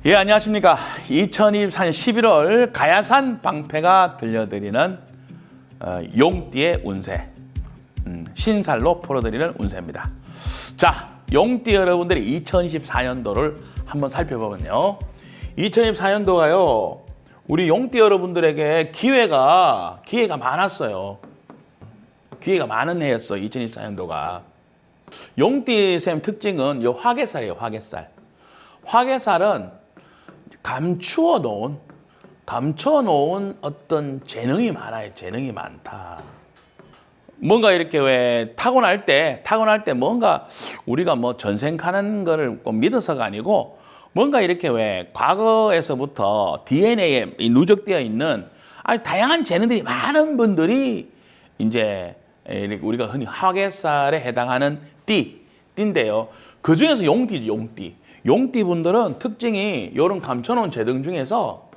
예, 안녕하십니까. 2024년 11월 가야산 방패가 들려드리는 용띠의 운세, 신살로 풀어드리는 운세입니다. 자, 용띠 여러분들이 2024년도를 한번 살펴보면요. 2024년도가요, 우리 용띠 여러분들에게 기회가 많았어요. 기회가 많은 해였어, 2024년도가. 용띠 쌤 특징은 요 화개살이에요, 화개살. 화개살은 감추어놓은 어떤 재능이 많아요. 재능이 많다. 뭔가 이렇게 왜 타고날 때 뭔가 우리가 뭐 전생 가는 거를 꼭 믿어서가 아니고 뭔가 이렇게 왜 과거에서부터 DNA에 누적되어 있는 아주 다양한 재능들이 많은 분들이 이제 우리가 흔히 화개살에 해당하는 띠인데요. 그 중에서 용띠죠, 용띠. 용띠 분들은 특징이 이런 감춰놓은 재능 중에서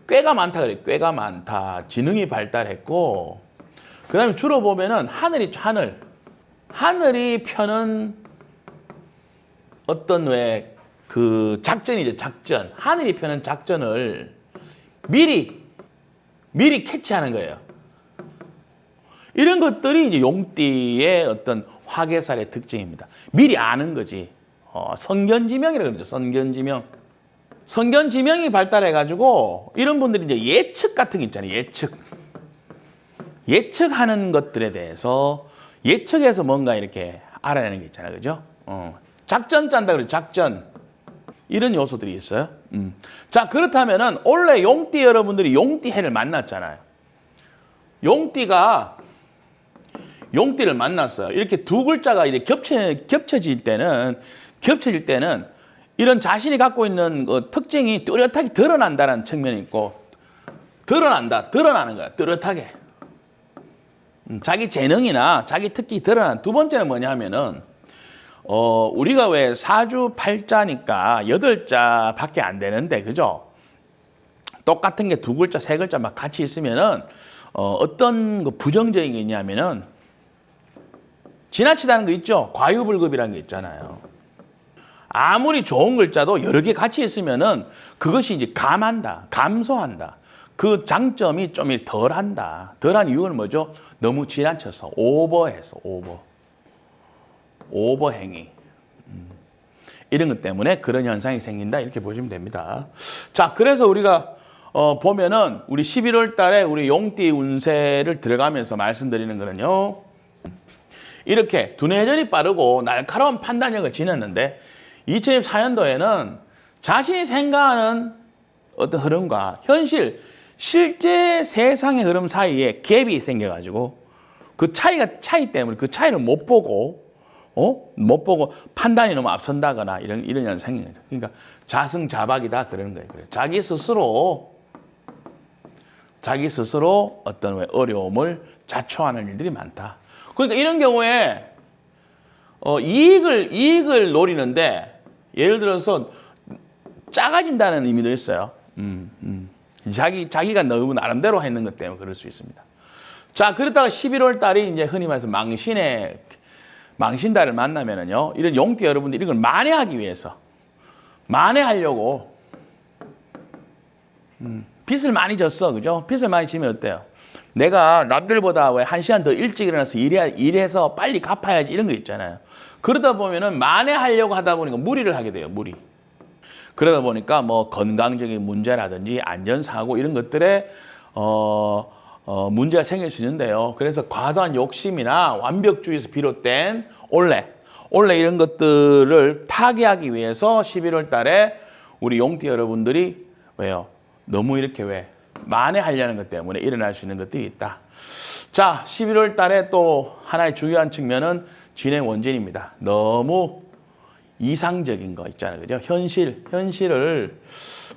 꾀가 많다 그래요. 꾀가 많다. 지능이 발달했고, 그 다음에 주로 보면은 하늘이 펴는 어떤 왜 그 작전이죠, 작전. 하늘이 펴는 작전을 미리 캐치하는 거예요. 이런 것들이 이제 용띠의 어떤 화개살의 특징입니다. 미리 아는 거지. 선견지명이라고 그러죠. 선견지명. 선견지명이 발달해가지고 이런 분들이 이제 예측 같은 게 있잖아요. 예측하는 것들에 대해서 예측해서 뭔가 이렇게 알아내는 게 있잖아요. 그죠? 작전 짠다 그러죠. 작전. 이런 요소들이 있어요. 자, 그렇다면은 원래 용띠 여러분들이 용띠해를 만났잖아요. 용띠를 만났어요. 이렇게 두 글자가 이렇게 겹쳐질 때는 이런 자신이 갖고 있는 그 특징이 뚜렷하게 드러난다는 측면이 있고, 드러나는 거야. 뚜렷하게. 자기 재능이나 자기 특기 드러난. 두 번째는 뭐냐 하면은, 우리가 왜 사주 8자니까 8자밖에 안 되는데, 그죠? 똑같은 게 두 글자, 세 글자 막 같이 있으면은, 어떤 그 부정적인 게 있냐면은, 지나치다는 거 있죠? 과유불급이라는 게 있잖아요. 아무리 좋은 글자도 여러 개 같이 있으면은 그것이 이제 감소한다. 그 장점이 좀 덜한다. 덜한 이유는 뭐죠? 너무 지나쳐서, 오버행위. 이런 것 때문에 그런 현상이 생긴다. 이렇게 보시면 됩니다. 자, 그래서 우리가 보면은 우리 11월 달에 우리 용띠 운세를 들어가면서 말씀드리는 거는요. 이렇게 두뇌전이 빠르고 날카로운 판단력을 지녔는데 2024년도에는 자신이 생각하는 어떤 흐름과 실제 세상의 흐름 사이에 갭이 생겨가지고 그 차이 때문에 그 차이를 못 보고 판단이 너무 앞선다거나 이런 현상이 생겨요. 그러니까 자승자박이다 그러는 거예요. 자기 스스로 어떤 어려움을 자초하는 일들이 많다. 그러니까 이런 경우에 이익을 노리는데 예를 들어서 작아진다는 의미도 있어요. 자기가 너무 나름대로 했는 것 때문에 그럴 수 있습니다. 자, 그러다가 11월 달이 이제 흔히 말해서 망신달을 만나면은요, 이런 용띠 여러분들이 이걸 만회하려고 빚을 많이 졌어, 그죠? 빚을 많이 지면 어때요? 내가 남들보다 왜 1시간 더 일찍 일어나서 일해서 빨리 갚아야지 이런 거 있잖아요. 그러다 보면은 만회하려고 하다 보니까 무리를 하게 돼요, 무리. 그러다 보니까 뭐 건강적인 문제라든지 안전사고 이런 것들에 문제가 생길 수 있는데요. 그래서 과도한 욕심이나 완벽주의에서 비롯된 원래 이런 것들을 타개하기 위해서 11월 달에 우리 용띠 여러분들이 왜요? 너무 이렇게 만회하려는 것 때문에 일어날 수 있는 것들이 있다. 자, 11월 달에 또 하나의 중요한 측면은 진행 원진입니다. 너무 이상적인 거 있잖아요. 그죠?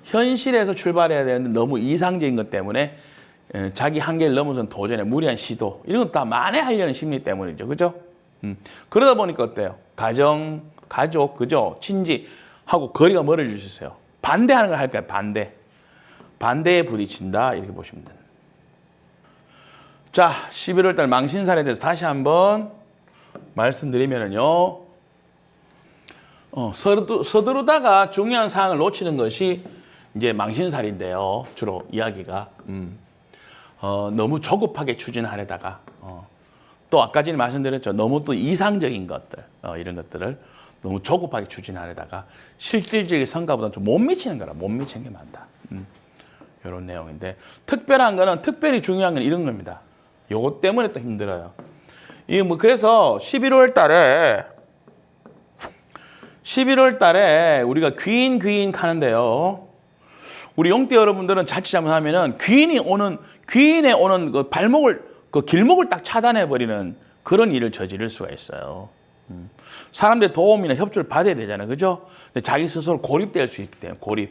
현실에서 출발해야 되는데 너무 이상적인 것 때문에 자기 한계를 넘어선 도전에 무리한 시도, 이런 것 다 만회하려는 심리 때문이죠. 그죠? 그러다 보니까 어때요? 가족, 그죠? 친지하고 거리가 멀어질 수 있어요. 반대하는 걸 할까요? 반대에 부딪힌다. 이렇게 보시면 됩니다. 자, 11월 달 망신살에 대해서 다시 한번 말씀드리면요. 서두르다가 중요한 사항을 놓치는 것이 이제 망신살인데요. 주로 이야기가. 너무 조급하게 추진하려다가 또 아까 전에 말씀드렸죠. 너무 또 이상적인 것들 이런 것들을 너무 조급하게 추진하려다가 실질적인 성과보다 좀 못 미치는 거라. 못 미치는 게 많다. 이런 내용인데 특별한 거는 특별히 중요한 건 이런 겁니다. 요것 때문에 또 힘들어요. 이게 뭐 그래서 11월 달에 우리가 귀인 하는데요. 우리 용띠 여러분들은 자칫 잘못하면은 귀인에 오는 그 발목을 그 길목을 딱 차단해 버리는 그런 일을 저지를 수가 있어요. 사람들의 도움이나 협조를 받아야 되잖아요, 그죠? 근데 자기 스스로 고립될 수 있기 때문에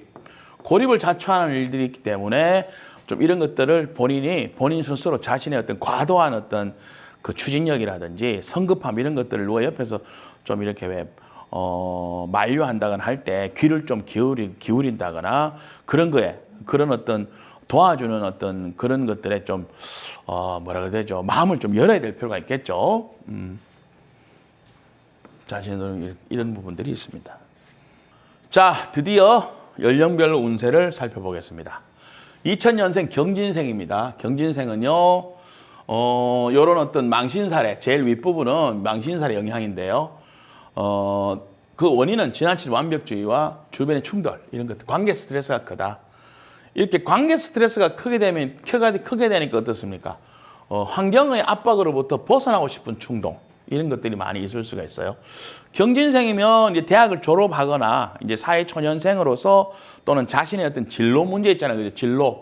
고립을 자초하는 일들이 있기 때문에 좀 이런 것들을 본인 스스로 자신의 어떤 과도한 어떤 그 추진력이라든지 성급함 이런 것들을 누가 옆에서 좀 이렇게 만류한다거나 할 때 귀를 좀 기울인다거나 그런 어떤 도와주는 어떤 그런 것들에 좀 뭐라 그래야 되죠? 마음을 좀 열어야 될 필요가 있겠죠. 자신은 이런 부분들이 있습니다. 자, 드디어 연령별로 운세를 살펴보겠습니다. 2000년생 경진생입니다. 경진생은요, 요런 어떤 망신살에, 제일 윗부분은 망신살의 영향인데요. 그 원인은 지나친 완벽주의와 주변의 충돌, 이런 것들, 관계 스트레스가 크다. 이렇게 관계 스트레스가 크게 되니까 어떻습니까? 환경의 압박으로부터 벗어나고 싶은 충동, 이런 것들이 많이 있을 수가 있어요. 경진생이면 이제 대학을 졸업하거나 이제 사회초년생으로서 또는 자신의 어떤 진로 문제 있잖아요. 그죠?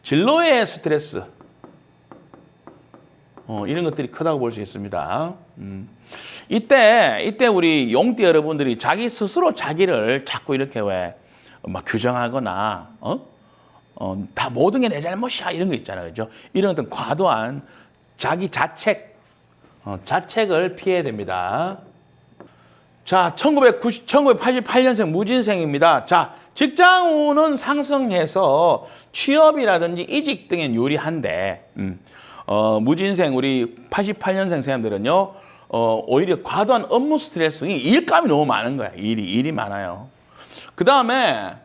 진로의 스트레스. 이런 것들이 크다고 볼 수 있습니다. 이때 우리 용띠 여러분들이 자기 스스로 자기를 자꾸 이렇게 막 규정하거나, 다 모든 게 내 잘못이야. 이런 거 있잖아요. 그죠? 이런 어떤 과도한 자기 자책을 피해야 됩니다. 자, 1988년생 무진생입니다. 자, 직장운은 상승해서 취업이라든지 이직 등엔 유리한데, 무진생, 우리 88년생 사람들은요, 오히려 과도한 업무 스트레스, 일감이 너무 많은 거야. 일이 많아요. 그 다음에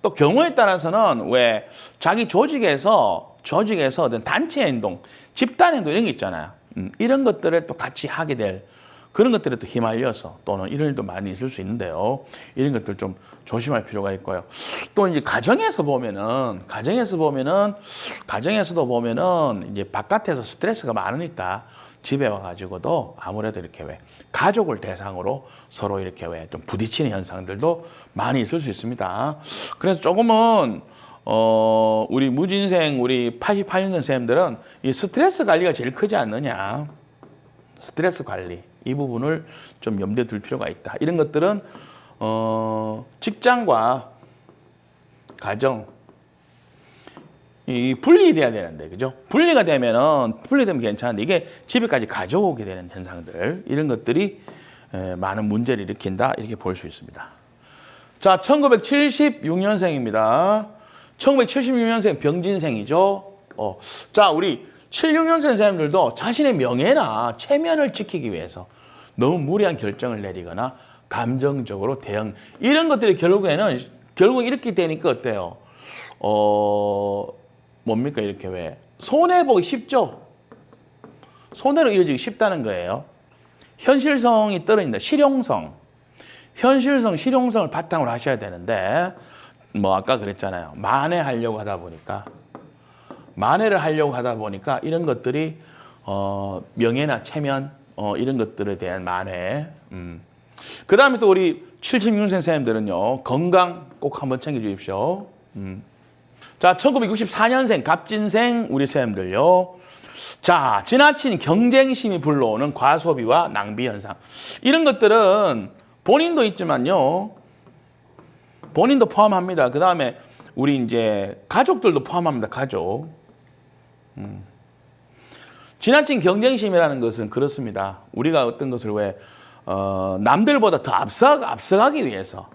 또 경우에 따라서는 왜 자기 조직에서 어떤 단체 행동, 집단 행동 이런 게 있잖아요. 이런 것들을 또 같이 하게 될 그런 것들에 또 휘말려서 또는 이런 일도 많이 있을 수 있는데요. 이런 것들 좀 조심할 필요가 있고요. 또 이제 가정에서도 보면은 이제 바깥에서 스트레스가 많으니까 집에 와가지고도 아무래도 이렇게 가족을 대상으로 서로 이렇게 좀 부딪히는 현상들도 많이 있을 수 있습니다. 그래서 조금은 우리 무진생, 우리 88년생 선생님들은 이 스트레스 관리가 제일 크지 않느냐. 스트레스 관리. 이 부분을 좀 염두에 둘 필요가 있다. 이런 것들은, 직장과 가정, 이 분리돼야 되는데, 그죠? 분리되면 괜찮은데, 이게 집에까지 가져오게 되는 현상들, 이런 것들이 많은 문제를 일으킨다. 이렇게 볼 수 있습니다. 자, 1976년생입니다. 1976년생 병진생이죠. 자, 우리 76년생 선생님들도 자신의 명예나 체면을 지키기 위해서 너무 무리한 결정을 내리거나 감정적으로 대응, 이런 것들이 결국 이렇게 되니까 어때요? 뭡니까? 이렇게 손해보기 쉽죠? 손해로 이어지기 쉽다는 거예요. 현실성이 떨어진다. 실용성을 바탕으로 하셔야 되는데, 뭐 아까 그랬잖아요. 만회를 하려고 하다 보니까 이런 것들이 명예나 체면 이런 것들에 대한 만회. 그 다음에 또 우리 76년생 선생님들은요, 건강 꼭 한번 챙겨 주십시오. 자, 1964년생 갑진생 우리 선생님들요. 자, 지나친 경쟁심이 불러오는 과소비와 낭비 현상. 이런 것들은 본인도 있지만요, 본인도 포함합니다. 그 다음에 우리 이제 가족들도 포함합니다. 가족. 지나친 경쟁심이라는 것은 그렇습니다. 우리가 어떤 것을 남들보다 더 앞서가기 위해서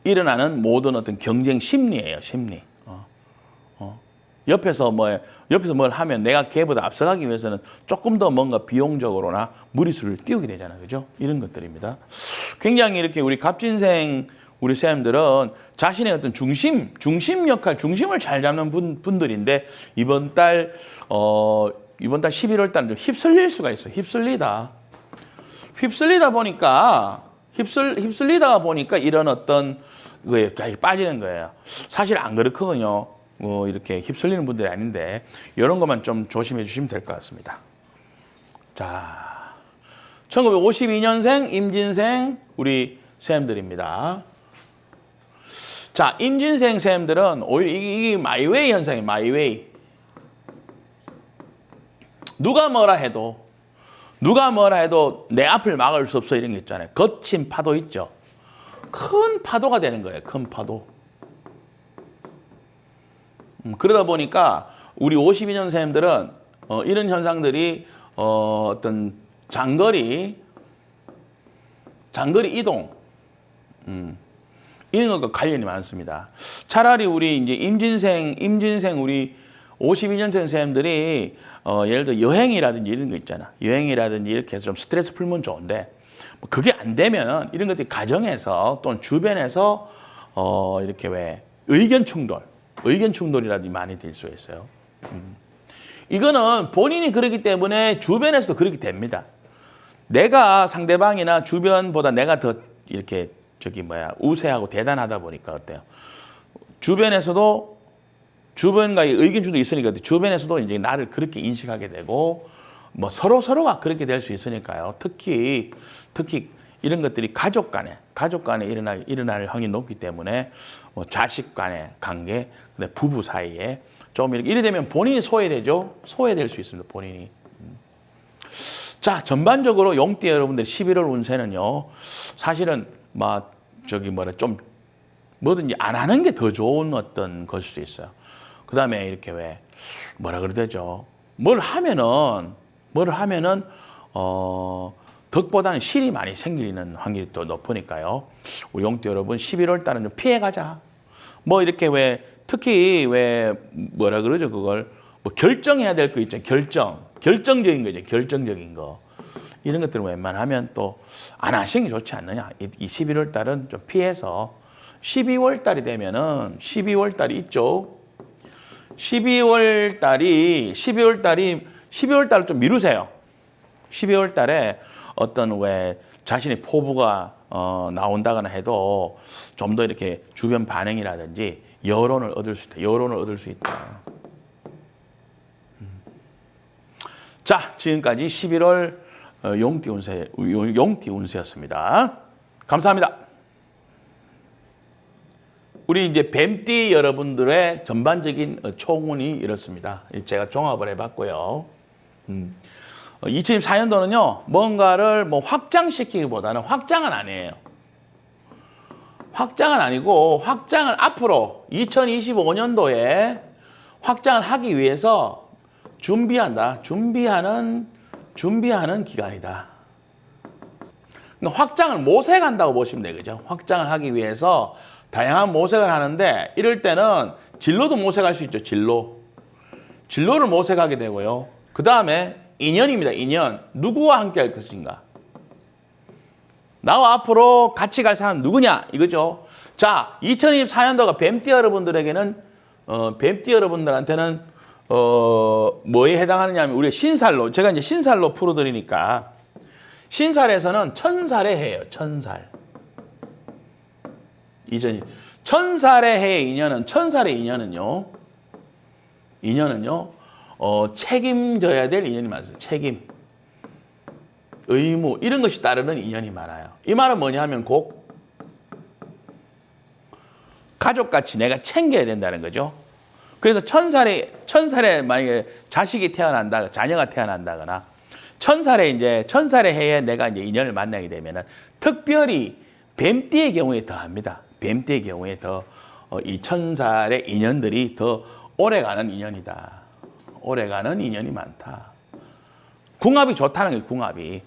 일어나는 모든 어떤 경쟁 심리예요. 심리. 옆에서 뭘 하면 내가 걔보다 앞서가기 위해서는 조금 더 뭔가 비용적으로나 무리수를 띄우게 되잖아요. 그죠? 이런 것들입니다. 굉장히 이렇게 우리 갑진생 우리 쌤들은 자신의 어떤 중심 역할, 중심을 잘 잡는 분들인데 이번 달 11월 달은 좀 휩쓸릴 수가 있어요. 휩쓸리다 보니까 이런 어떤 거에 빠지는 거예요. 사실 안 그렇거든요. 이렇게 휩쓸리는 분들이 아닌데 이런 것만 좀 조심해 주시면 될 것 같습니다. 자, 1952년생 임진생 우리 쌤들입니다. 자, 임진생 쌤들은 오히려 이게 마이웨이 현상이에요. 마이웨이. 누가 뭐라 해도 내 앞을 막을 수 없어 이런 게 있잖아요. 거친 파도 있죠. 큰 파도가 되는 거예요. 큰 파도. 그러다 보니까 우리 52년생들은 이런 현상들이 어떤 장거리 이동 이런 것과 관련이 많습니다. 차라리 우리 이제 임진생 우리 52년생 선생님들이 예를 들어 여행이라든지 이런 거 있잖아. 여행이라든지 이렇게 해서 좀 스트레스 풀면 좋은데 뭐 그게 안 되면 이런 것들이 가정에서 또는 주변에서 이렇게 왜 의견 충돌이라든지 많이 될 수 있어요. 이거는 본인이 그렇기 때문에 주변에서도 그렇게 됩니다. 내가 상대방이나 주변보다 내가 더 이렇게 우세하고 대단하다 보니까 어때요? 주변과의 의견 충돌이 있으니까 주변에서도 이제 나를 그렇게 인식하게 되고 뭐 서로가 그렇게 될 수 있으니까요. 특히 이런 것들이 가족 간에 일어날 확률이 높기 때문에 뭐 자식 간의 관계, 부부 사이에 좀 이래 되면 본인이 소외될 수 있습니다. 본인이. 자, 전반적으로 용띠 여러분들 11월 운세는요. 사실은 좀 뭐든지 안 하는 게 더 좋은 어떤 것일 수 있어요. 그다음에 이렇게 뭐라 그래야 되죠? 뭘 하면은 덕보다는 실이 많이 생기는 확률이 또 높으니까요. 우리 용띠 여러분 11월 달은 좀 피해가자. 뭐 이렇게 특히 뭐라 그러죠? 그걸 뭐 결정해야 될 거 있죠. 결정적인 거죠. 결정적인 거. 이런 것들은 웬만하면 또 안 하시는 게 좋지 않느냐. 이 11월 달은 좀 피해서 12월 달이 되면은 12월 달이 있죠. 12월 달을 좀 미루세요. 12월 달에 어떤 자신의 포부가 나온다거나 해도 좀 더 이렇게 주변 반응이라든지 여론을 얻을 수 있다. 자, 지금까지 11월 용띠 운세였습니다. 감사합니다. 우리 이제 뱀띠 여러분들의 전반적인 총운이 이렇습니다. 제가 종합을 해봤고요. 2024년도는요, 뭔가를 확장시키기보다는 확장은 아니에요. 확장은 아니고, 확장을 앞으로 2025년도에 확장을 하기 위해서 준비하는 기간이다. 확장을 모색한다고 보시면 되겠죠. 확장을 하기 위해서 다양한 모색을 하는데 이럴 때는 진로도 모색할 수 있죠. 진로를 모색하게 되고요. 그 다음에 인연입니다. 인연. 누구와 함께 할 것인가. 나와 앞으로 같이 갈 사람 누구냐 이거죠. 자, 2024년도가 뱀띠 여러분들한테는 뭐에 해당하느냐 하면 우리가 신살로, 제가 이제 신살로 풀어드리니까 신살에서는 천살의 해예요. 천살. 천살의 해의 인연은요. 책임져야 될 인연이 많습니다. 책임, 의무 이런 것이 따르는 인연이 많아요. 이 말은 뭐냐면 꼭 가족같이 내가 챙겨야 된다는 거죠. 그래서 천살에 만약에 자녀가 태어난다거나 천살의 해에 내가 이제 인연을 만나게 되면은 특별히 뱀띠의 경우에 더 합니다. 뱀띠의 경우에 더 이 천살의 인연들이 더 오래가는 인연이다. 오래가는 인연이 많다. 궁합이 좋다는 거예요. 궁합이.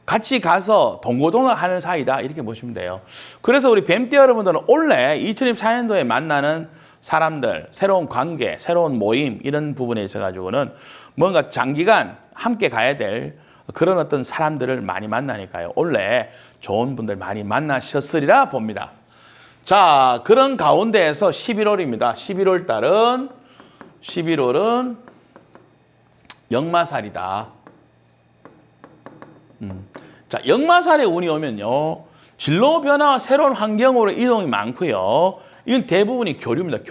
같이 가서 동고동락하는 사이다. 이렇게 보시면 돼요. 그래서 우리 뱀띠 여러분들은 올해 2024년도에 만나는 사람들, 새로운 관계, 새로운 모임 이런 부분에 있어 가지고는 뭔가 장기간 함께 가야 될 그런 어떤 사람들을 많이 만나니까요. 원래 좋은 분들 많이 만나셨으리라 봅니다. 자, 그런 가운데에서 11월입니다. 11월은 역마살이다. 자, 역마살의 운이 오면요. 진로 변화와 새로운 환경으로 이동이 많고요. 이건 대부분이 교류입니다.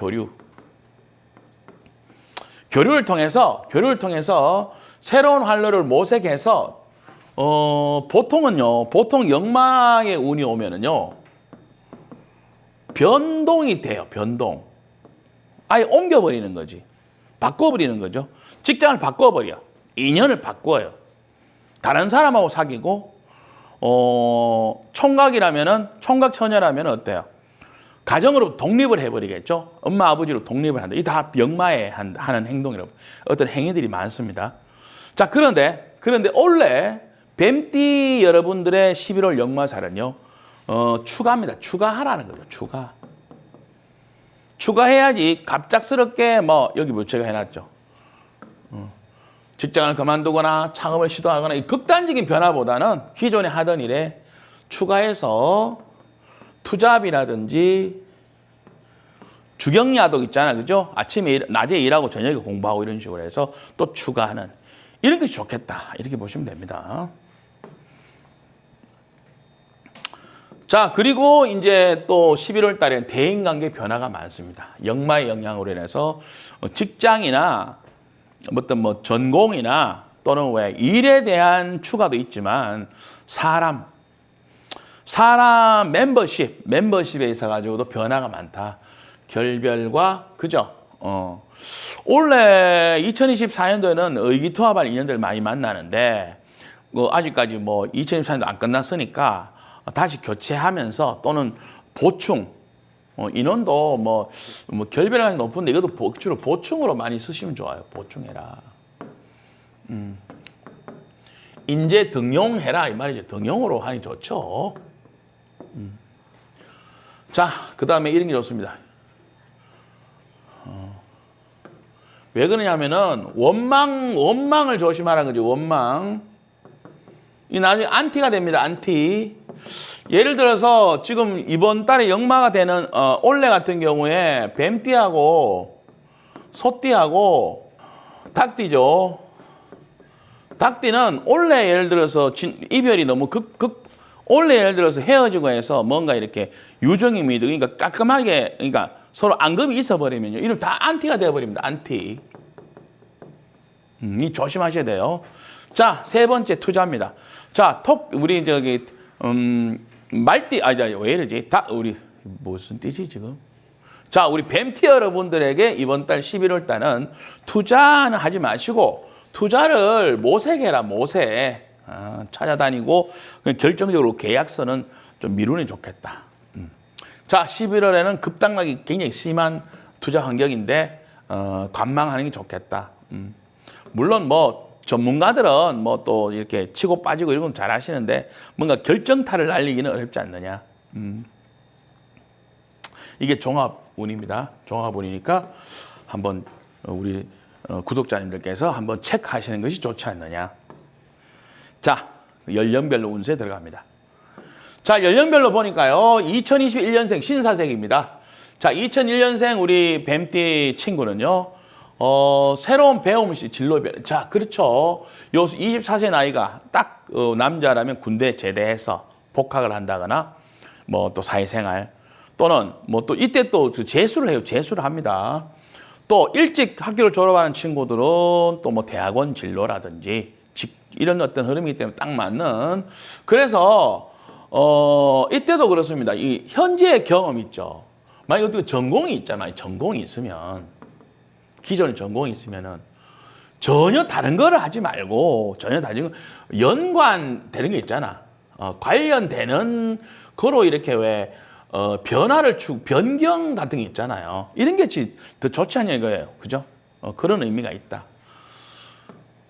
교류를 통해서 새로운 활로를 모색해서 보통 역마의 운이 오면은요. 변동이 돼요. 변동. 아예 옮겨버리는 거지. 바꿔버리는 거죠. 직장을 바꿔버려. 인연을 바꿔요. 다른 사람하고 사귀고 총각 처녀라면 어때요? 가정으로 독립을 해버리겠죠. 엄마 아버지로 독립을 한다. 이게 다 역마에 하는 행동이라고 어떤 행위들이 많습니다. 자, 그런데 원래 뱀띠 여러분들의 11월 역마살은요. 추가입니다. 추가하라는 거죠. 추가해야지 갑작스럽게 여기 제가 해놨죠. 직장을 그만두거나 창업을 시도하거나 이 극단적인 변화보다는 기존에 하던 일에 추가해서 투잡이라든지 주경야독 있잖아, 그죠? 낮에 일하고 저녁에 공부하고 이런 식으로 해서 또 추가하는 이런 게 좋겠다 이렇게 보시면 됩니다. 자, 그리고 이제 또 11월 달에는 대인관계 변화가 많습니다. 역마의 영향으로 인해서 직장이나 어떤 전공이나 또는 왜 일에 대한 추가도 있지만 사람 멤버십에 있어 가지고도 변화가 많다. 결별과 그죠? 원래 2024년도에는 의기투합한 인연들 많이 만나는데 아직까지 2024년도 안 끝났으니까 다시 교체하면서 또는 보충 인원도 결별량이 높은데 이것도 주로 보충으로 많이 쓰시면 좋아요. 보충해라. 인재 등용해라 이 말이죠. 등용으로 하니 좋죠. 자, 그 다음에 이런 게 좋습니다. 왜 그러냐면은 원망을 조심하라는 거죠. 원망. 이 나중에 안티가 됩니다. 안티. 예를 들어서 지금 이번 달에 역마가 되는 올해 같은 경우에 뱀띠하고 소띠하고 닭띠죠. 닭띠는 올해 예를 들어서 이별이 너무 올해 예를 들어서 헤어지고 해서 뭔가 이렇게 유정이 미드 그러니까 깔끔하게 그러니까 서로 앙금이 있어버리면요. 이름 다 안티가 되어버립니다. 안티. 이 조심하셔야 돼요. 자, 세 번째 투자입니다. 자, 우리 말띠, 왜 이러지? 우리 무슨 띠지 지금? 자, 우리 뱀띠 여러분들에게 이번 달 11월 달은 투자는 하지 마시고 투자를 모색해라, 모색. 찾아다니고 결정적으로 계약서는 좀 미루는 게 좋겠다. 자, 11월에는 급등락이 굉장히 심한 투자 환경인데 관망하는 게 좋겠다. 물론 전문가들은 또 이렇게 치고 빠지고 이런 건 잘 하시는데 뭔가 결정타를 날리기는 어렵지 않느냐. 이게 종합운입니다. 종합운이니까 한번 우리 구독자님들께서 한번 체크하시는 것이 좋지 않느냐. 자, 연령별로 운세 들어갑니다. 자, 연령별로 보니까요. 2021년생 신사색입니다. 자, 2001년생 우리 뱀띠 친구는요. 새로운 배움시 진로별. 자, 그렇죠. 요 24세 나이가 딱 남자라면 군대 제대해서 복학을 한다거나 또 사회생활 또는 또 이때 또 재수를 해요. 재수를 합니다. 또 일찍 학교를 졸업하는 친구들은 또 대학원 진로라든지 이런 어떤 흐름이기 때문에 딱 맞는. 그래서 이때도 그렇습니다. 이 현재의 경험 있죠. 만약에 어떻게 전공이 있잖아요. 전공이 있으면 기존에 전공이 있으면은 전혀 다른 거를 하지 말고 전혀 다른 거 연관되는 게 있잖아. 관련되는 거로 이렇게 왜 변경 같은 게 있잖아요. 이런 게 더 좋지 않냐 이거예요. 그죠? 그런 의미가 있다.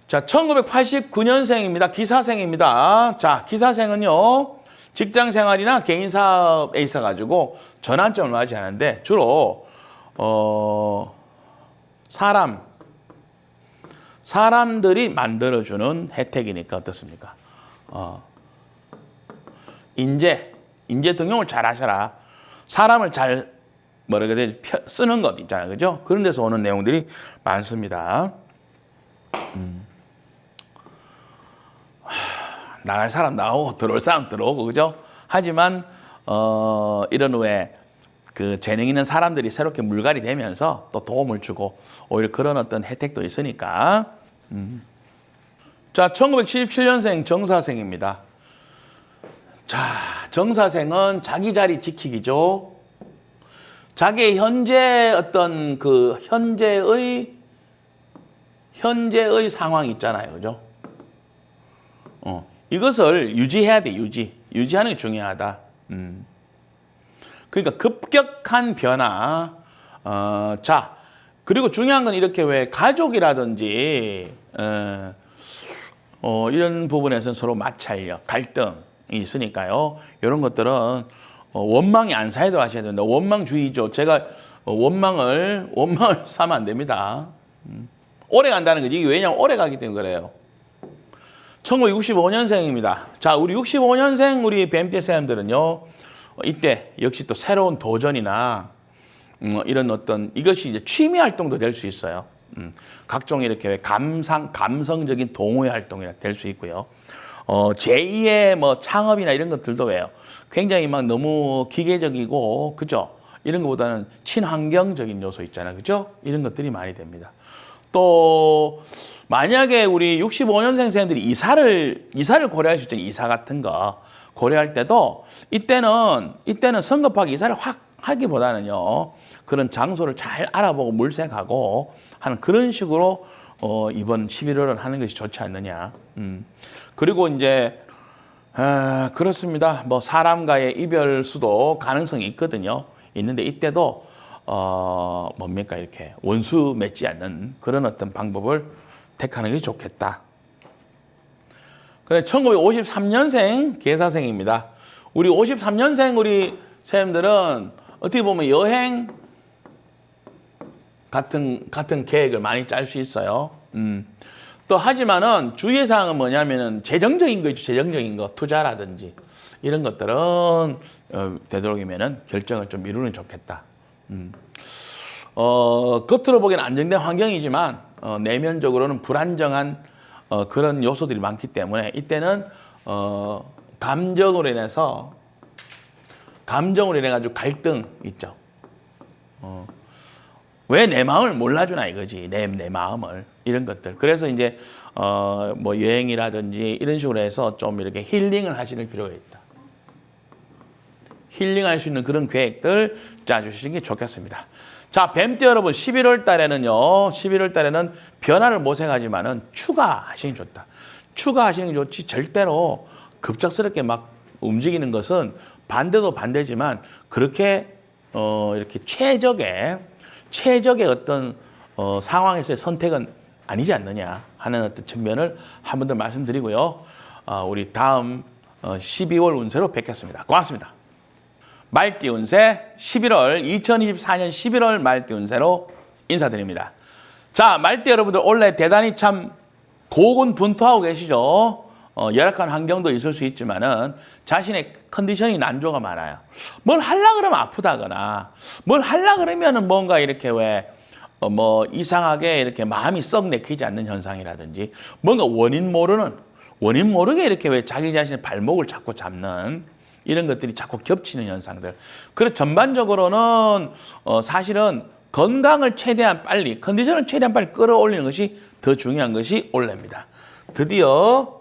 자, 1989년생입니다. 기사생입니다. 자, 기사생은요. 직장 생활이나 개인 사업에 있어 가지고 전환점을 맞이하는데 주로 사람들이 만들어주는 혜택이니까 어떻습니까? 인재 등용을 잘 하셔라. 사람을 잘 쓰는 것 있잖아요. 그죠? 그런 데서 오는 내용들이 많습니다. 나갈 사람 나오고 들어올 사람 들어오고 그죠? 하지만 이런 후에 그 재능 있는 사람들이 새롭게 물갈이 되면서 또 도움을 주고 오히려 그런 어떤 혜택도 있으니까. 자, 1977년생 정사생입니다. 자, 정사생은 자기 자리 지키기죠. 자기의 현재 어떤 그 현재의 상황이 있잖아요. 그죠? 이것을 유지해야 돼, 유지하는 게 중요하다. 그러니까 급격한 변화. 자, 그리고 중요한 건 이렇게 왜 가족이라든지, 이런 부분에서는 서로 마찰력, 갈등이 있으니까요. 이런 것들은 원망이 안 사이도록 하셔야 된다. 원망주의죠. 제가 원망을 사면 안 됩니다. 오래 간다는 거지. 왜냐하면 오래 가기 때문에 그래요. 1965년생입니다. 자, 우리 65년생 우리 뱀띠 사람들은요, 이때 역시 또 새로운 도전이나 이런 어떤 이것이 이제 취미 활동도 될 수 있어요. 각종 이렇게 감성적인 동호회 활동이 될 수 있고요. 제2의 뭐 창업이나 이런 것들도 왜요? 굉장히 막 너무 기계적이고, 그죠? 이런 것보다는 친환경적인 요소 있잖아요. 그죠? 이런 것들이 많이 됩니다. 또, 만약에 우리 65년생 생들이 이사를 고려할 수 있잖아요. 이사 같은 거 고려할 때도 이때는 성급하게 이사를 확 하기보다는요. 그런 장소를 잘 알아보고 물색하고 하는 그런 식으로 이번 11월은 하는 것이 좋지 않느냐. 그리고 이제 그렇습니다. 뭐 사람과의 이별수도 가능성이 있거든요. 있는데 이때도 뭡니까 이렇게 원수 맺지 않는 그런 어떤 방법을 택하는 게 좋겠다. 그래 1953년생 계사생입니다. 우리 53년생 우리 선생님들은 어떻게 보면 여행 같은 계획을 많이 짤 수 있어요. 또 하지만은 주의의 사항은 뭐냐면은 재정적인 거 있죠. 재정적인 거 투자라든지 이런 것들은 되도록이면은 결정을 좀 미루는 게 좋겠다. 겉으로 보기엔 안정된 환경이지만 내면적으로는 불안정한 그런 요소들이 많기 때문에 이때는 감정으로 인해 가지고 갈등 있죠. 왜 내 마음을 몰라주나 이거지. 내 마음을 이런 것들. 그래서 이제 뭐 여행이라든지 이런 식으로 해서 좀 이렇게 힐링을 하시는 필요가 있다. 힐링할 수 있는 그런 계획들 짜주시는 게 좋겠습니다. 자, 뱀띠 여러분 11월 달에는 변화를 모색하지만은 추가하시는 게 좋다. 추가하시는 게 좋지 절대로 급작스럽게 막 움직이는 것은 반대도 반대지만 그렇게 이렇게 최적의 어떤 상황에서의 선택은 아니지 않느냐 하는 어떤 측면을 한 번 더 말씀드리고요. 우리 다음 12월 운세로 뵙겠습니다. 고맙습니다. 말띠 운세 2024년 11월 말띠 운세로 인사드립니다. 자, 말띠 여러분들 원래 대단히 참 고군분투하고 계시죠. 열악한 환경도 있을 수 있지만은 자신의 컨디션이 난조가 많아요. 뭘 하려 그러면 아프다거나 뭘 하려 그러면은 뭔가 이렇게 뭐 이상하게 이렇게 마음이 썩 내키지 않는 현상이라든지 뭔가 원인 모르게 이렇게 왜 자기 자신의 발목을 자꾸 잡는 이런 것들이 자꾸 겹치는 현상들. 그래서 전반적으로는 사실은 건강을 최대한 빨리, 컨디션을 최대한 빨리 끌어올리는 것이 더 중요한 것이 올해입니다. 드디어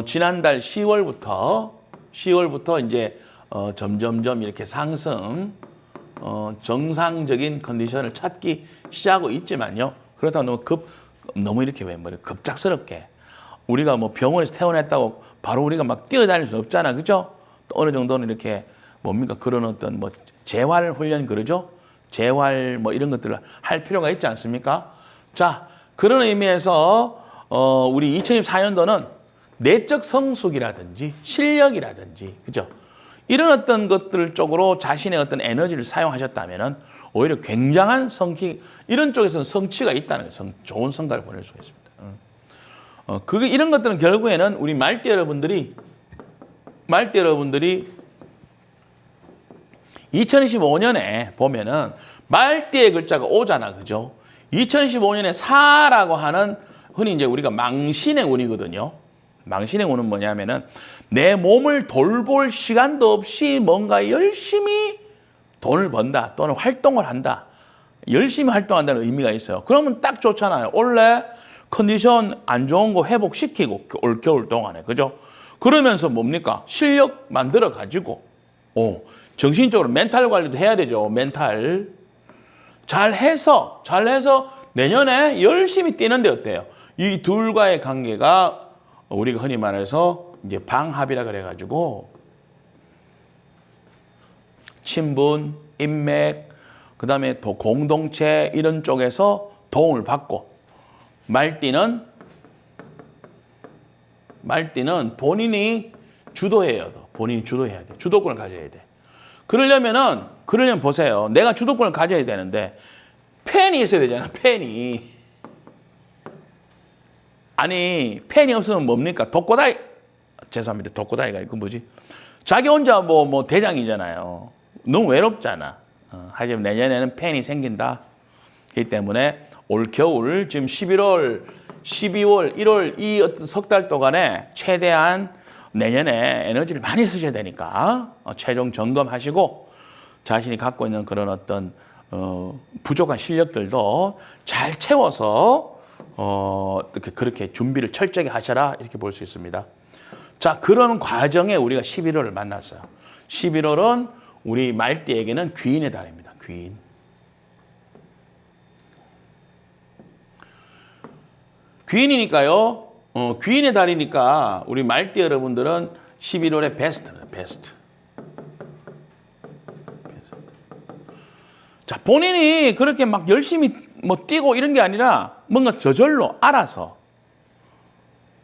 지난달 10월부터 이제 점점점 이렇게 상승, 정상적인 컨디션을 찾기 시작하고 있지만요. 그렇다고 너무 이렇게 급작스럽게 우리가 뭐 병원에서 퇴원했다고 바로 우리가 막 뛰어다닐 수 없잖아. 그죠? 또 어느 정도는 이렇게 그런 어떤 뭐 재활 훈련 그러죠? 재활 뭐 이런 것들을 할 필요가 있지 않습니까? 자, 그런 의미에서 우리 2024년도는 내적 성숙이라든지 실력이라든지 그죠? 이런 어떤 것들 쪽으로 자신의 어떤 에너지를 사용하셨다면은 오히려 굉장한 성취, 이런 쪽에서는 성취가 있다는 거예요. 좋은 성과를 보낼 수가 있습니다. 이런 것들은 결국에는 우리 말띠 여러분들이 2025년에 보면은 말띠의 글자가 오잖아. 그죠? 2025년에 사라고 하는 흔히 이제 우리가 망신의 운이거든요. 망신의 운은 뭐냐면은 내 몸을 돌볼 시간도 없이 뭔가 열심히 돈을 번다 또는 활동을 한다. 열심히 활동한다는 의미가 있어요. 그러면 딱 좋잖아요. 원래 컨디션 안 좋은 거 회복시키고 올 겨울 동안에. 그죠? 그러면서 뭡니까? 실력 만들어 가지고 정신적으로 멘탈 관리도 해야 되죠. 멘탈. 잘해서 내년에 열심히 뛰는데 어때요? 이 둘과의 관계가 우리가 흔히 말해서 이제 방합이라 그래가지고 친분, 인맥, 그다음에 또 공동체 이런 쪽에서 도움을 받고 말띠는 본인이 주도해야 돼. 본인이 주도해야 돼. 주도권을 가져야 돼. 그러려면 보세요. 내가 주도권을 가져야 되는데 팬이 있어야 되잖아. 팬이. 아니 팬이 없으면 뭡니까? 독고다이. 죄송합니다. 독고다이가 그 뭐지? 자기 혼자 뭐 대장이잖아요. 너무 외롭잖아. 하지만 내년에는 팬이 생긴다. 그렇기 때문에 올 겨울 지금 11월, 12월, 1월 이 어떤 석 달 동안에 최대한 내년에 에너지를 많이 쓰셔야 되니까 최종 점검하시고 자신이 갖고 있는 그런 어떤 부족한 실력들도 잘 채워서 그렇게 준비를 철저하게 하셔라 이렇게 볼 수 있습니다. 자, 그런 과정에 우리가 11월을 만났어요. 11월은 우리 말띠에게는 귀인의 달입니다. 귀인. 귀인이니까요. 귀인의 달이니까 우리 말띠 여러분들은 11월에 베스트. 자, 본인이 그렇게 막 열심히 뭐 뛰고 이런 게 아니라 뭔가 저절로 알아서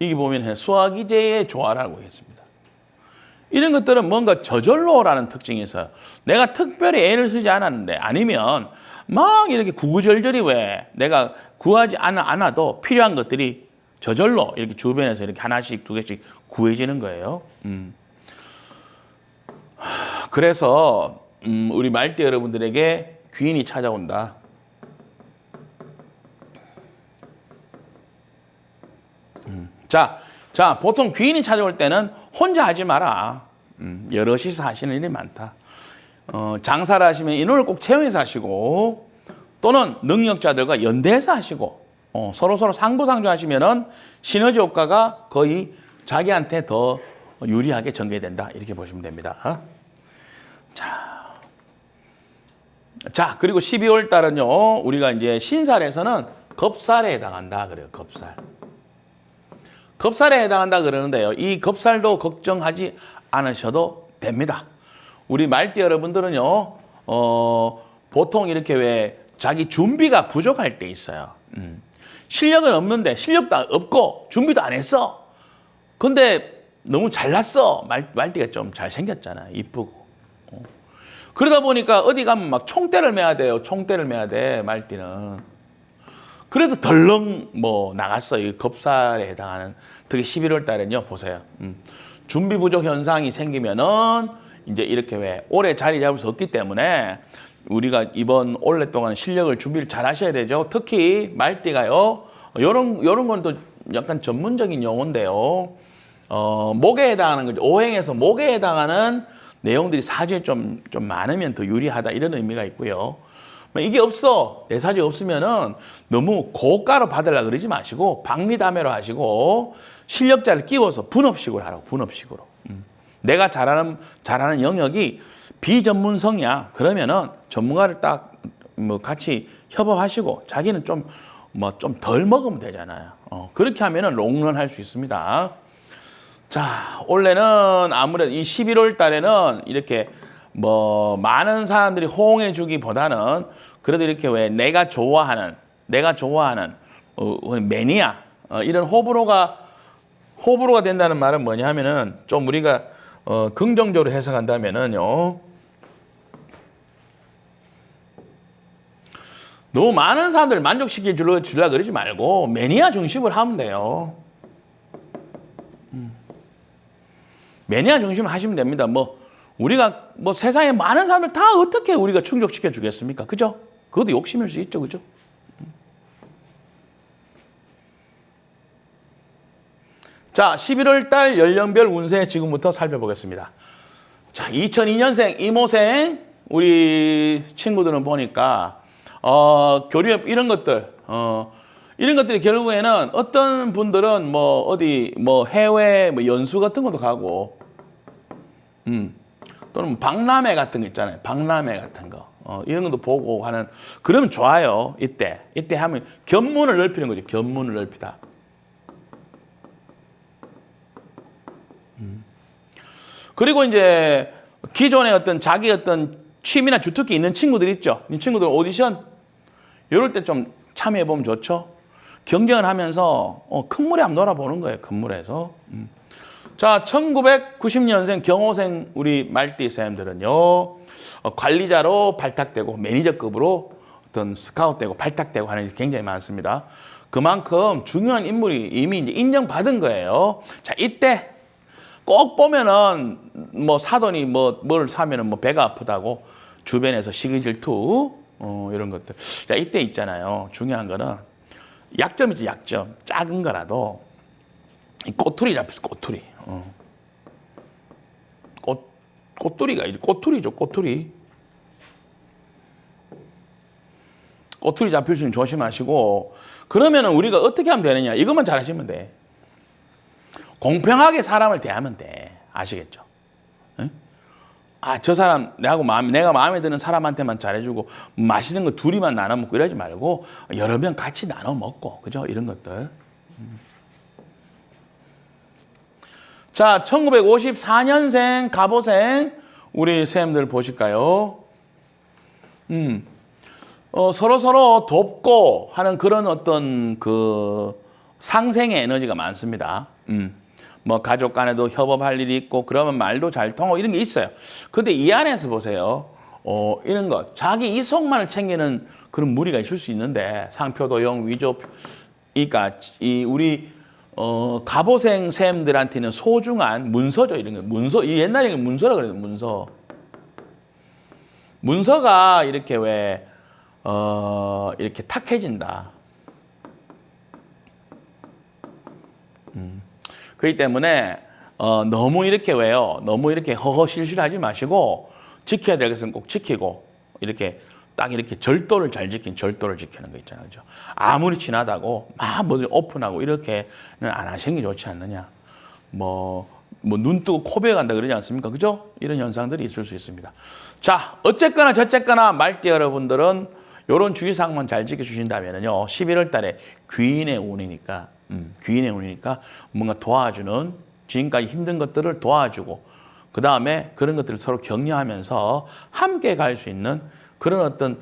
이게 보면 수화기제의 조화라고 했습니다. 이런 것들은 뭔가 저절로라는 특징이 있어요. 내가 특별히 애를 쓰지 않았는데 아니면 막 이렇게 구구절절히 왜 내가 구하지 않아도 필요한 것들이 저절로 이렇게 주변에서 이렇게 하나씩 두 개씩 구해지는 거예요. 그래서 우리 말띠 여러분들에게 귀인이 찾아온다. 자, 보통 귀인이 찾아올 때는 혼자 하지 마라. 여럿이서 하시는 일이 많다. 장사를 하시면 인원을 꼭 채용해서 하시고 또는 능력자들과 연대해서 하시고 서로 상부상조 하시면은 시너지 효과가 거의 자기한테 더 유리하게 전개된다. 이렇게 보시면 됩니다. 자, 그리고 12월 달은요, 우리가 이제 신살에서는 겁살에 해당한다. 그래요, 겁살. 겁살에 해당한다 그러는데요. 이 겁살도 걱정하지 않으셔도 됩니다. 우리 말띠 여러분들은요, 보통 이렇게 왜 자기 준비가 부족할 때 있어요. 실력은 없는데, 실력도 없고, 준비도 안 했어. 근데 너무 잘났어. 말띠가 좀 잘생겼잖아. 이쁘고. 그러다 보니까 어디 가면 막 총대를 매야 돼요. 총대를 매야 돼, 말띠는. 그래도 덜렁 나갔어요. 이 겁살에 해당하는. 특히 11월 달엔요, 보세요. 준비 부족 현상이 생기면은 이제 이렇게 왜 오래 자리 잡을 수 없기 때문에 우리가 이번 올해 동안 실력을 준비를 잘 하셔야 되죠. 특히 말띠가요. 요런 건 또 약간 전문적인 용어인데요. 목에 해당하는 거죠. 오행에서 목에 해당하는 내용들이 사주에 좀 많으면 더 유리하다 이런 의미가 있고요. 이게 없어. 내 사주에 없으면은 너무 고가로 받으려고 그러지 마시고 박리다매로 하시고 실력자를 끼워서 분업식으로 하라고. 분업식으로. 내가 잘하는 영역이 비전문성이야. 그러면은 전문가를 딱 같이 협업하시고 자기는 좀 덜 먹으면 되잖아요. 그렇게 하면은 롱런 할 수 있습니다. 자, 원래는 아무래도 이 11월 달에는 이렇게 많은 사람들이 호응해 주기보다는 그래도 이렇게 왜 내가 좋아하는 매니아 이런 호불호가 된다는 말은 뭐냐 하면은 좀 우리가 긍정적으로 해석한다면은요. 너무 많은 사람들을 만족시킬 줄라 그러지 말고 매니아 중심으로 하면 돼요. 매니아 중심으로 하시면 됩니다. 뭐 우리가 뭐 세상에 많은 사람들 다 어떻게 우리가 충족시켜 주겠습니까? 그죠? 그것도 욕심일 수 있죠. 그죠? 자, 11월 달 연령별 운세 지금부터 살펴보겠습니다. 자, 2002년생 이모생 우리 친구들은 보니까 교류협 이런 것들 이런 것들이 결국에는 어떤 분들은 뭐 어디 뭐 해외 뭐 연수 같은 것도 가고 또는 박람회 같은 거 있잖아요. 박람회 같은 거 이런 것도 보고 하는 그러면 좋아요. 이때 하면 견문을 넓히는 거죠. 견문을 넓히다. 그리고 이제 기존에 어떤 자기 어떤 취미나 주특기 있는 친구들 있죠. 이 친구들 오디션 이럴 때 좀 참여해 보면 좋죠. 경쟁을 하면서 큰 물에 한번 놀아보는 거예요. 큰 물에서. 자, 1990년생 경호생 우리 말띠 쌤들은요. 관리자로 발탁되고 매니저급으로 어떤 스카웃되고 발탁되고 하는 일이 굉장히 많습니다. 그만큼 중요한 인물이 이미 이제 인정받은 거예요. 자, 이때 꼭 보면은 뭐 사돈이 뭘 사면은 뭐 배가 아프다고 주변에서 시기 질투 이런 것들. 자, 이때 있잖아요. 중요한 거는 약점이지, 약점. 작은 거라도 이 꼬투리 잡혔어. 꼬투리. 꼬투리가 꼬투리죠. 꼬투리. 꼬투리 잡힐 수는 조심하시고 그러면은 우리가 어떻게 하면 되느냐? 이것만 잘하시면 돼. 공평하게 사람을 대하면 돼. 아시겠죠? 응? 아, 저 사람 내가 마음에 드는 사람한테만 잘해주고 맛있는 거 둘이만 나눠 먹고 이러지 말고 여러 명 같이 나눠 먹고 그죠? 이런 것들. 자, 1954년생 갑오생 우리 쌤들 보실까요? 서로 돕고 하는 그런 어떤 그 상생의 에너지가 많습니다. 뭐 가족 간에도 협업할 일이 있고 그러면 말도 잘 통하고 이런 게 있어요. 근데 이 안에서 보세요. 이런 것 자기 이속만을 챙기는 그런 무리가 있을 수 있는데 상표도용 위조 그러니까 이 우리 갑오생 쌤들한테는 소중한 문서죠. 이런 거 문서 이 옛날에는 문서라 그래요. 문서가 이렇게 왜 이렇게 탁해진다. 그렇기 때문에 너무 이렇게 왜요? 너무 이렇게 허허실실하지 마시고 지켜야 될 것은 꼭 지키고 이렇게 딱 이렇게 절도를 지키는 거 있잖아요. 그죠? 아무리 친하다고 막 뭐지 오픈하고 이렇게는 안 하시는 게 좋지 않느냐. 뭐 눈 뜨고 코 베어간다 그러지 않습니까? 그죠? 이런 현상들이 있을 수 있습니다. 자, 어쨌거나 저쨌거나 말띠 여러분들은 이런 주의사항만 잘 지켜주신다면요. 11월 달에 귀인의 운이니까 뭔가 도와주는 지금까지 힘든 것들을 도와주고 그 다음에 그런 것들을 서로 격려하면서 함께 갈 수 있는 그런 어떤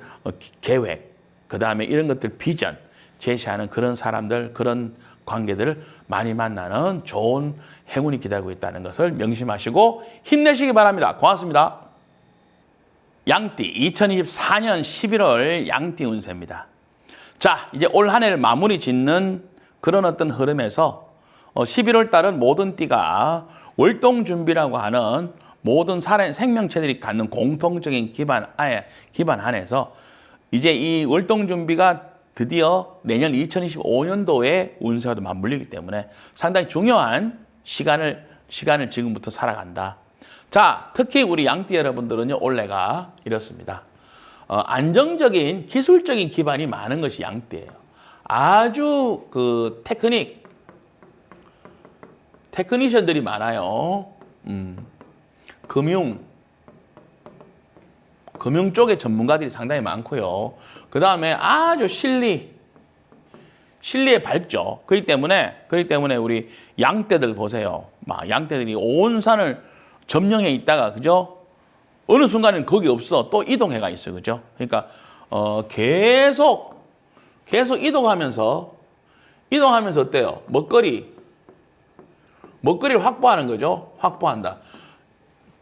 계획 그 다음에 이런 것들 비전 제시하는 그런 사람들 그런 관계들을 많이 만나는 좋은 행운이 기다리고 있다는 것을 명심하시고 힘내시기 바랍니다. 고맙습니다. 양띠 2024년 11월 양띠 운세입니다. 자, 이제 올 한 해를 마무리 짓는 그런 어떤 흐름에서 11월 달은 모든 띠가 월동 준비라고 하는 모든 생명체들이 갖는 공통적인 기반 안에서 이제 이 월동 준비가 드디어 내년 2025년도에 운세와도 맞물리기 때문에 상당히 중요한 시간을 지금부터 살아간다. 자, 특히 우리 양띠 여러분들은요, 올해가 이렇습니다. 안정적인 기술적인 기반이 많은 것이 양띠예요. 아주 그 테크니션들이 많아요. 금융 쪽의 전문가들이 상당히 많고요. 그 다음에 아주 실리에 밝죠. 그렇기 때문에 우리 양떼들 보세요. 막 양떼들이 온 산을 점령해 있다가 그죠? 어느 순간은 거기 없어 또 이동해가 있어 그죠? 그러니까 계속 이동하면서 어때요? 먹거리를 확보하는 거죠. 확보한다.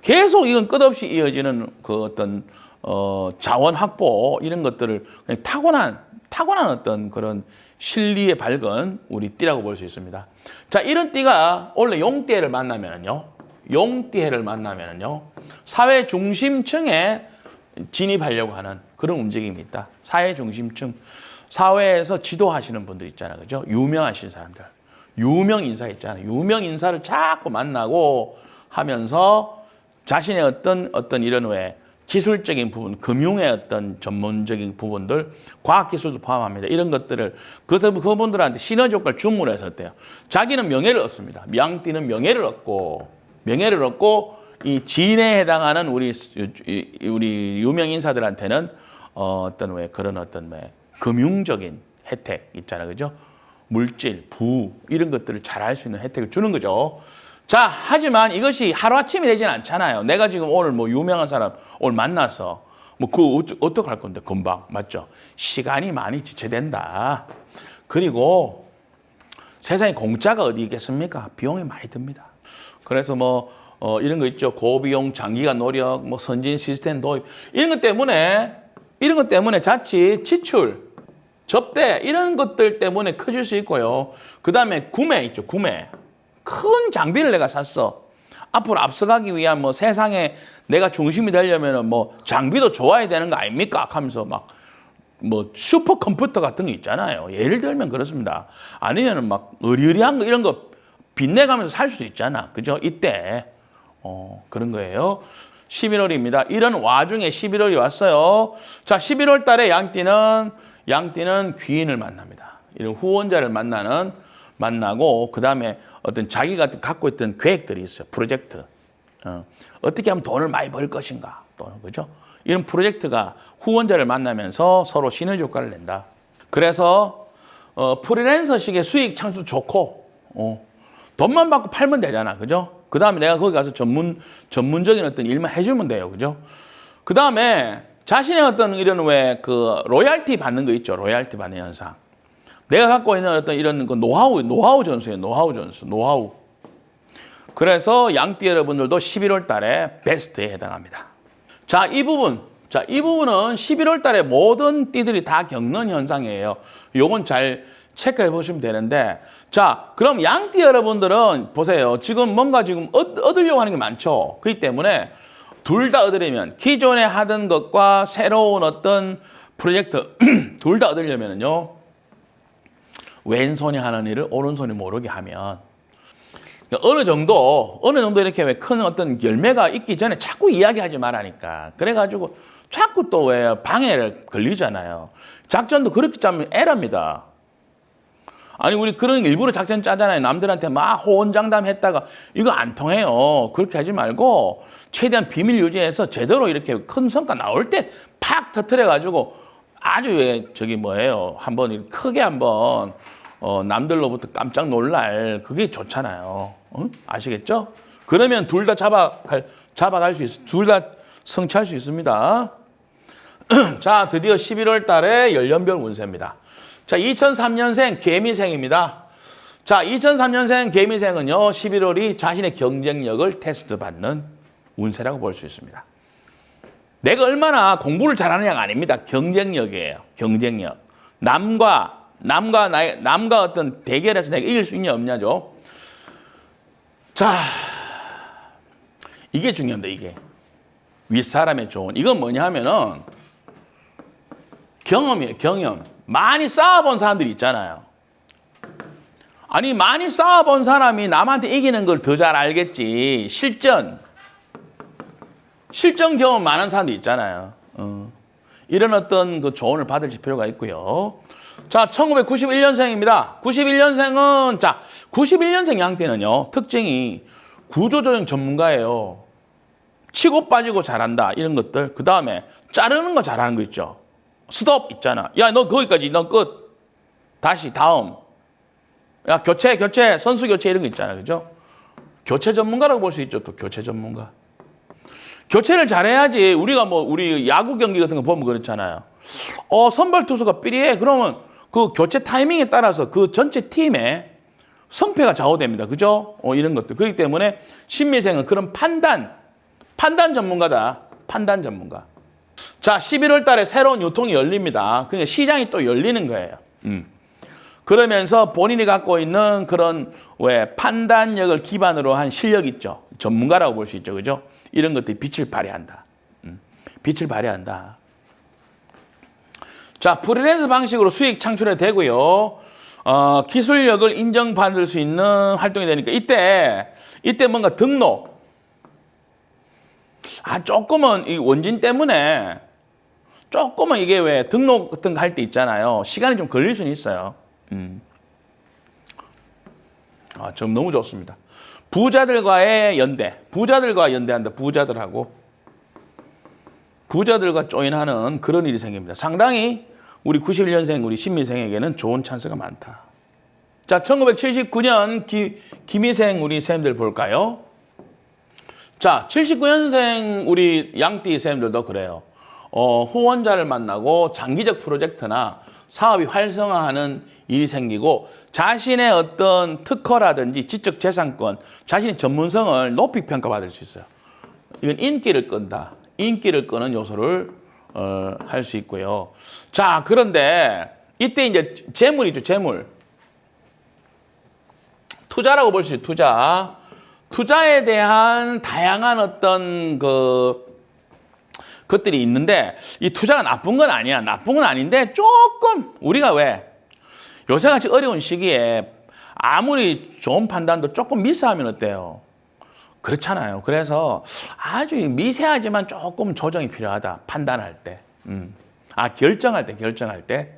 계속 이건 끝없이 이어지는 그 어떤 자원 확보 이런 것들을 그냥 타고난 어떤 그런 실리에 밝은 우리 띠라고 볼 수 있습니다. 자, 이런 띠가 원래 용띠해를 만나면은요, 사회 중심층에 진입하려고 하는 그런 움직임이 있다. 사회 중심층, 사회에서 지도하시는 분들 있잖아요, 그죠? 유명하신 사람들, 유명 인사 있잖아요. 유명 인사를 자꾸 만나고 하면서 자신의 어떤 이런 왜 기술적인 부분, 금융의 어떤 전문적인 부분들, 과학기술도 포함합니다. 이런 것들을 그래서 그분들한테 시너지 효과를 줌으로 해서 어때요? 자기는 명예를 얻습니다. 양띠는 명예를 얻고 이 진에 해당하는 우리 유명 인사들한테는 어떤 왜 그런 어떤 왜 금융적인 혜택 있잖아요, 그죠? 물질, 부 이런 것들을 잘 할 수 있는 혜택을 주는 거죠. 자, 하지만 이것이 하루아침이 되진 않잖아요. 내가 지금 오늘 뭐 유명한 사람 오늘 만나서 뭐 어떻게 할 건데 금방 맞죠? 시간이 많이 지체된다. 그리고 세상에 공짜가 어디 있겠습니까? 비용이 많이 듭니다. 그래서 뭐 이런 거 있죠. 고비용 장기간 노력, 뭐 선진 시스템 도입 이런 것 때문에 자칫 지출, 접대 이런 것들 때문에 커질 수 있고요. 그 다음에 구매 있죠. 구매. 큰 장비를 내가 샀어. 앞으로 앞서가기 위한 뭐 세상에 내가 중심이 되려면 뭐 장비도 좋아야 되는 거 아닙니까? 하면서 막 뭐 슈퍼컴퓨터 같은 거 있잖아요. 예를 들면 그렇습니다. 아니면은 막 의리의리한 거 이런 거 빚내가면서 살 수도 있잖아. 그죠? 이때 그런 거예요. 11월입니다. 이런 와중에 11월이 왔어요. 자, 11월 달에 양띠는 귀인을 만납니다. 이런 후원자를 만나고 그 다음에 어떤 자기가 갖고 있던 계획들이 있어요. 프로젝트. 어떻게 하면 돈을 많이 벌 것인가. 또는 그죠? 이런 프로젝트가 후원자를 만나면서 서로 시너지 효과를 낸다. 그래서 프리랜서식의 수익 창출 좋고 돈만 받고 팔면 되잖아. 그죠? 그 다음에 내가 거기 가서 전문적인 어떤 일만 해주면 돼요. 그죠? 그 다음에 자신의 어떤 이런 왜 그 로얄티 받는 거 있죠. 로얄티 받는 현상. 내가 갖고 있는 어떤 이런 그 노하우 전수예요. 노하우. 그래서 양띠 여러분들도 11월 달에 베스트에 해당합니다. 자, 이 부분은 11월 달에 모든 띠들이 다 겪는 현상이에요. 요건 잘 체크해 보시면 되는데, 자, 그럼 양띠 여러분들은 보세요. 지금 뭔가 지금 얻으려고 하는 게 많죠. 그렇기 때문에 둘 다 얻으려면 기존에 하던 것과 새로운 어떤 프로젝트 둘 다 얻으려면요. 왼손이 하는 일을 오른손이 모르게 하면 어느 정도 이렇게 왜 큰 어떤 열매가 있기 전에 자꾸 이야기하지 말라니까. 그래가지고 자꾸 또 왜 방해를 걸리잖아요. 작전도 그렇게 짜면 에러입니다. 아니, 우리 그런 일부러 작전 짜잖아요. 남들한테 막 호언장담했다가 이거 안 통해요. 그렇게 하지 말고 최대한 비밀 유지해서 제대로 이렇게 큰 성과 나올 때 팍 터트려가지고 아주 한번 크게 한번 남들로부터 깜짝 놀랄 그게 좋잖아요. 응? 아시겠죠? 그러면 둘 다 잡아갈 수 있어. 둘 다 성취할 수 있습니다. 자, 드디어 11월 달에 연령별 운세입니다. 자, 2003년생 개미생입니다. 자, 2003년생 개미생은요, 11월이 자신의 경쟁력을 테스트 받는 운세라고 볼 수 있습니다. 내가 얼마나 공부를 잘하느냐가 아닙니다. 경쟁력이에요. 경쟁력. 남과 어떤 대결에서 내가 이길 수 있냐 없냐죠. 자, 이게 중요합니다. 이게 윗사람의 조언. 이건 뭐냐 하면은 경험이에요. 경험. 많이 싸워본 사람들이 있잖아요. 아니, 많이 싸워본 사람이 남한테 이기는 걸 더 잘 알겠지. 실전 경험 많은 사람도 있잖아요. 이런 어떤 그 조언을 받을 필요가 있고요. 자, 1991년생입니다. 91년생 양띠는요, 특징이 구조조정 전문가예요. 치고 빠지고 잘한다. 이런 것들. 그 다음에 자르는 거 잘하는 거 있죠. 스톱 있잖아. 야, 너 거기까지, 너 끝. 다시, 다음. 야, 교체, 선수 교체 이런 거 있잖아요. 그죠? 교체 전문가라고 볼 수 있죠. 또 교체 전문가. 교체를 잘해야지. 우리 야구 경기 같은 거 보면 그렇잖아요. 선발 투수가 삐리해. 그러면 그 교체 타이밍에 따라서 그 전체 팀의 승패가 좌우됩니다. 그죠? 이런 것들. 그렇기 때문에 신미생은 그런 판단 전문가다. 판단 전문가. 자, 11월 달에 새로운 유통이 열립니다. 그러니까 시장이 또 열리는 거예요. 그러면서 본인이 갖고 있는 그런 왜 판단력을 기반으로 한 실력 있죠. 전문가라고 볼 수 있죠. 그죠? 이런 것들이 빛을 발휘한다. 빛을 발휘한다. 자, 프리랜서 방식으로 수익 창출이 되고요. 기술력을 인정받을 수 있는 활동이 되니까 이때 뭔가 등록. 조금은 이 원진 때문에 조금은 이게 왜 등록 같은 거 할 때 있잖아요. 시간이 좀 걸릴 수는 있어요. 좀 너무 좋습니다. 부자들과의 연대. 부자들과 연대한다. 부자들과 조인하는 그런 일이 생깁니다. 상당히 우리 91년생, 우리 신미생에게는 좋은 찬스가 많다. 자, 1979년 김희생 우리 쌤들 볼까요? 자, 79년생 우리 양띠 쌤들도 그래요. 후원자를 만나고 장기적 프로젝트나 사업이 활성화하는 일이 생기고 자신의 어떤 특허라든지 지적재산권, 자신의 전문성을 높이 평가받을 수 있어요. 이건 인기를 끈다. 인기를 끄는 요소를 할 수 있고요. 자, 그런데 이때 이제 재물이죠, 재물. 투자라고 볼 수 있어요, 투자. 투자에 대한 다양한 어떤 것들이 있는데 이 투자가 나쁜 건 아니야. 나쁜 건 아닌데 조금 우리가 왜 요새같이 어려운 시기에 아무리 좋은 판단도 조금 미스하면 어때요? 그렇잖아요. 그래서 아주 미세하지만 조금 조정이 필요하다. 판단할 때. 결정할 때.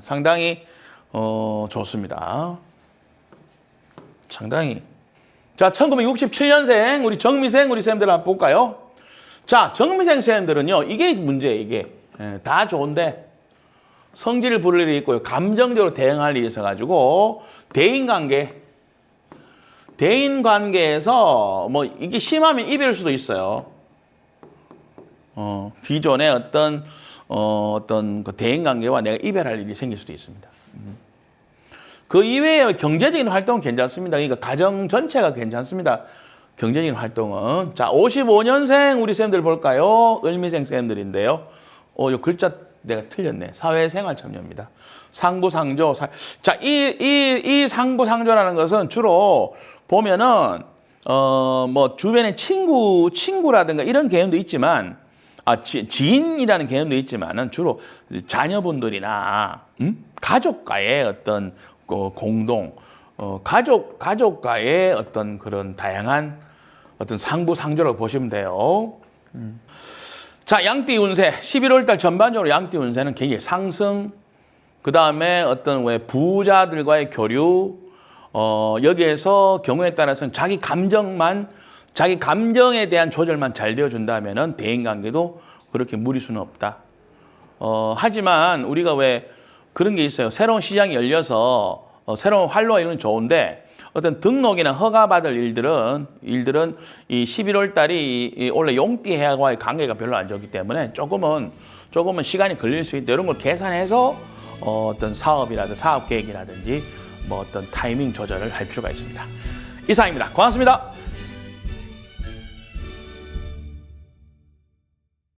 상당히 좋습니다. 상당히. 자, 1967년생 우리 정미생 우리 쌤들 한번 볼까요? 자, 정미생 쌤들은요. 이게 문제예요. 이게. 다 좋은데 성질을 부릴 일이 있고요. 감정적으로 대응할 일이 있어가지고 대인관계에서 뭐 이게 심하면 이별일 수도 있어요. 기존의 어떤 그 대인관계와 내가 이별할 일이 생길 수도 있습니다. 그 이외에 경제적인 활동은 괜찮습니다. 그러니까 가정 전체가 괜찮습니다. 경제적인 활동은. 자, 55년생 우리 쌤들 볼까요? 을미생 쌤들인데요. 요 글자 내가 틀렸네. 사회생활 참여입니다. 상부상조. 자, 이 상부상조라는 것은 주로 보면은 뭐 주변에 친구라든가 이런 개념도 있지만 지인이라는 개념도 있지만은 주로 자녀분들이나 가족과의 어떤 공동 가족과의 어떤 그런 다양한 어떤 상부상조라고 보시면 돼요. 자, 양띠 운세 11월 달 전반적으로 양띠 운세는 굉장히 상승. 그 다음에 어떤 왜 부자들과의 교류. 여기에서 경우에 따라서는 자기 감정에 대한 조절만 잘 되어준다면은 대인관계도 그렇게 무리수는 없다. 하지만 우리가 왜 그런 게 있어요. 새로운 시장이 열려서 새로운 활로가 이런 건 좋은데 어떤 등록이나 허가받을 일들은 이 11월 달이 원래 용띠 해와의 관계가 별로 안 좋기 때문에 조금은 시간이 걸릴 수 있다. 이런 걸 계산해서 어떤 사업이라든지 사업 계획이라든지 뭐 어떤 타이밍 조절을 할 필요가 있습니다. 이상입니다. 고맙습니다.